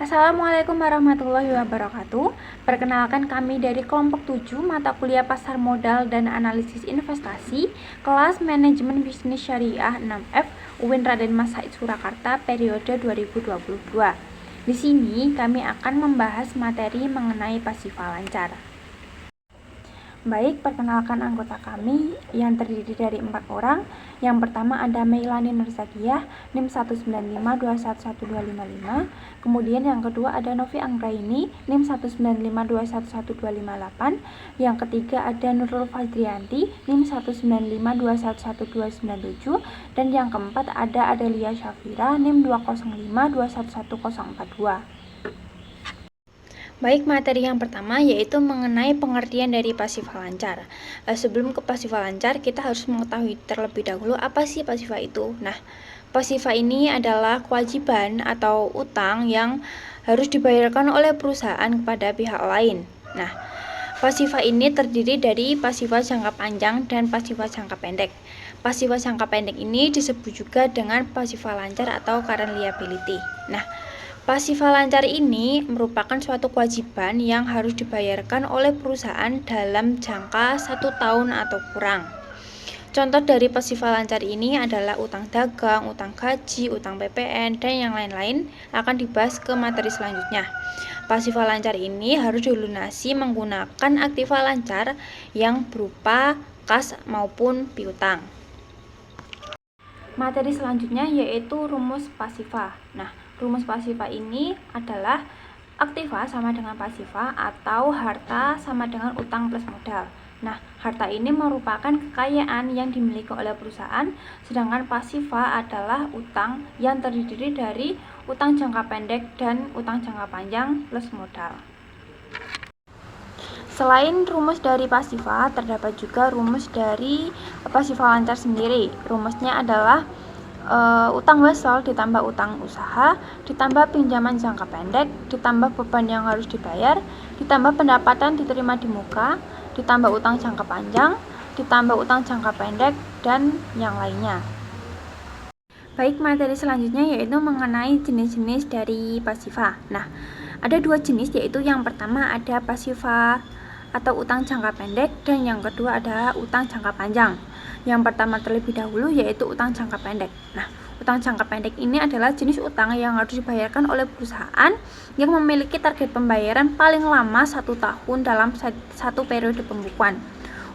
Assalamualaikum warahmatullahi wabarakatuh. Perkenalkan kami dari kelompok 7 mata kuliah Pasar Modal dan Analisis Investasi, kelas Manajemen Bisnis Syariah 6F, UIN Raden Mas Said Surakarta periode 2022. Di sini kami akan membahas materi mengenai pasifa lancar. Baik, perkenalkan anggota kami yang terdiri dari 4 orang. Yang pertama ada Meilani Nurzakiah, NIM 195211255. Kemudian yang kedua ada Novi Anggraini, NIM 195211258. Yang ketiga ada Nurul Fadrianti, NIM 195211297. Dan yang keempat ada Adelia Syafira, NIM 205211042. Baik, materi yang pertama yaitu mengenai pengertian dari pasifa lancar. Sebelum ke pasifa lancar, kita harus mengetahui terlebih dahulu apa sih pasifa itu. Nah, pasifa ini adalah kewajiban atau utang yang harus dibayarkan oleh perusahaan kepada pihak lain. Nah, pasifa ini terdiri dari pasifa jangka panjang dan pasifa jangka pendek. Pasifa jangka pendek ini disebut juga dengan pasifa lancar atau current liability. Nah, pasifa lancar ini merupakan suatu kewajiban yang harus dibayarkan oleh perusahaan dalam jangka 1 tahun atau kurang. Contoh dari pasifa lancar ini adalah utang dagang, utang gaji, utang PPN, dan yang lain-lain akan dibahas ke materi selanjutnya. Pasifa lancar ini harus dilunasi menggunakan aktiva lancar yang berupa kas maupun piutang. Materi selanjutnya yaitu rumus pasifa. Nah, rumus pasifa ini adalah aktiva sama dengan pasifa atau harta sama dengan utang plus modal. Nah, harta ini merupakan kekayaan yang dimiliki oleh perusahaan, sedangkan pasifa adalah utang yang terdiri dari utang jangka pendek dan utang jangka panjang plus modal. Selain rumus dari pasifa, terdapat juga rumus dari pasifa lancar sendiri. Rumusnya adalah utang wesel ditambah utang usaha, ditambah pinjaman jangka pendek, ditambah beban yang harus dibayar, ditambah pendapatan diterima di muka, ditambah utang jangka panjang, ditambah utang jangka pendek, dan yang lainnya. Baik, materi selanjutnya yaitu mengenai jenis-jenis dari pasifa. Nah, ada 2 jenis, yaitu yang pertama ada pasifa atau utang jangka pendek, dan yang kedua adalah utang jangka panjang. Yang pertama terlebih dahulu yaitu utang jangka pendek. Nah, utang jangka pendek ini adalah jenis utang yang harus dibayarkan oleh perusahaan yang memiliki target pembayaran paling lama 1 tahun dalam satu periode pembukuan.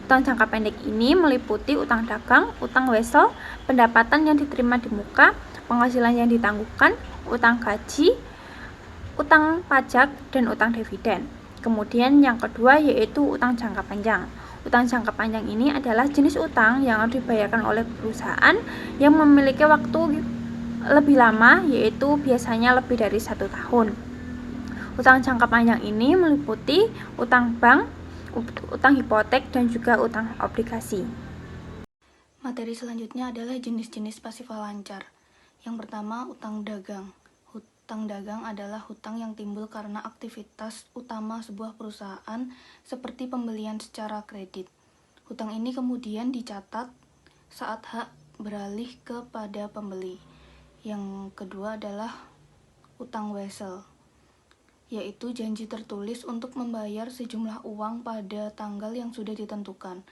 Utang jangka pendek ini meliputi utang dagang, utang wesel, pendapatan yang diterima di muka, penghasilan yang ditangguhkan, utang gaji, utang pajak, dan utang dividen. Kemudian yang kedua yaitu utang jangka panjang. Utang jangka panjang ini adalah jenis utang yang harus dibayarkan oleh perusahaan yang memiliki waktu lebih lama, yaitu biasanya lebih dari 1 tahun. Utang jangka panjang ini meliputi utang bank, utang hipotek, dan juga utang obligasi. Materi selanjutnya adalah jenis-jenis pasifa lancar. Yang pertama, utang dagang. Hutang dagang adalah hutang yang timbul karena aktivitas utama sebuah perusahaan seperti pembelian secara kredit. Hutang ini kemudian dicatat saat hak beralih kepada pembeli. Yang kedua adalah utang wesel, yaitu janji tertulis untuk membayar sejumlah uang pada tanggal yang sudah ditentukan.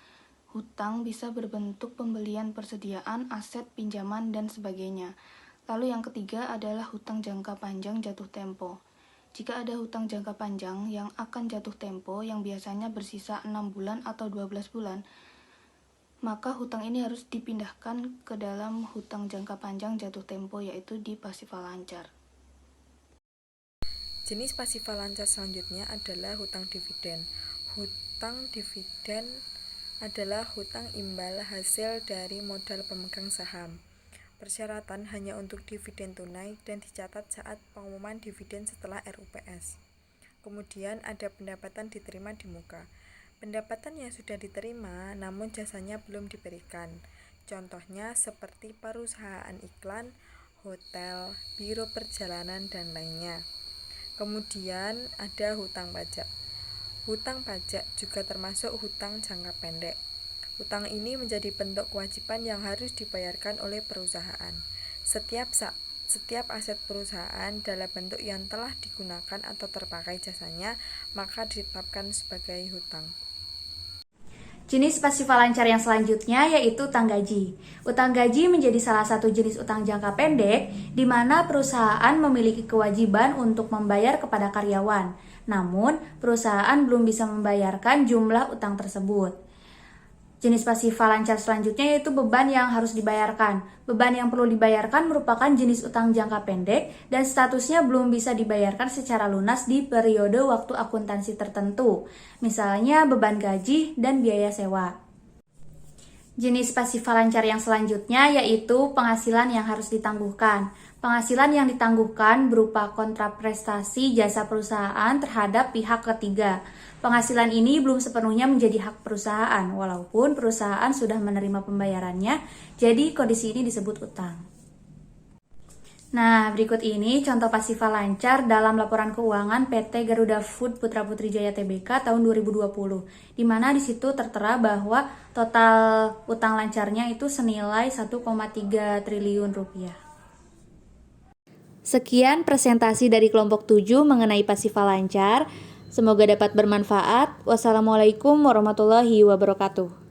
Hutang bisa berbentuk pembelian persediaan, aset, pinjaman, dan sebagainya. Lalu yang ketiga adalah hutang jangka panjang jatuh tempo. Jika ada hutang jangka panjang yang akan jatuh tempo yang biasanya bersisa 6 bulan atau 12 bulan, maka hutang ini harus dipindahkan ke dalam hutang jangka panjang jatuh tempo, yaitu di pasifa lancar. Jenis pasifa lancar selanjutnya adalah hutang dividen. Hutang dividen adalah hutang imbal hasil dari modal pemegang saham. Persyaratan hanya untuk dividen tunai dan dicatat saat pengumuman dividen setelah RUPS. Kemudian ada pendapatan diterima di muka. Pendapatan yang sudah diterima namun jasanya belum diberikan. Contohnya seperti perusahaan iklan, hotel, biro perjalanan, dan lainnya. Kemudian ada hutang pajak. Hutang pajak juga termasuk hutang jangka pendek. Hutang ini menjadi bentuk kewajiban yang harus dibayarkan oleh perusahaan. Setiap setiap aset perusahaan dalam bentuk yang telah digunakan atau terpakai jasanya, maka ditetapkan sebagai hutang. Jenis pasifa lancar yang selanjutnya yaitu utang gaji. Utang gaji menjadi salah satu jenis utang jangka pendek di mana perusahaan memiliki kewajiban untuk membayar kepada karyawan. Namun, perusahaan belum bisa membayarkan jumlah utang tersebut. Jenis pasifa lancar selanjutnya yaitu beban yang harus dibayarkan. Beban yang perlu dibayarkan merupakan jenis utang jangka pendek dan statusnya belum bisa dibayarkan secara lunas di periode waktu akuntansi tertentu. Misalnya beban gaji dan biaya sewa. Jenis pasifa lancar yang selanjutnya yaitu penghasilan yang harus ditangguhkan. Penghasilan yang ditangguhkan berupa kontraprestasi jasa perusahaan terhadap pihak ketiga. Penghasilan ini belum sepenuhnya menjadi hak perusahaan, walaupun perusahaan sudah menerima pembayarannya, jadi kondisi ini disebut utang. Nah, berikut ini contoh pasifa lancar dalam laporan keuangan PT Garuda Food Putra Putri Jaya Tbk tahun 2020, di mana di situ tertera bahwa total utang lancarnya itu senilai 1,3 triliun rupiah. Sekian presentasi dari kelompok 7 mengenai pasifa lancar. Semoga dapat bermanfaat. Wassalamualaikum warahmatullahi wabarakatuh.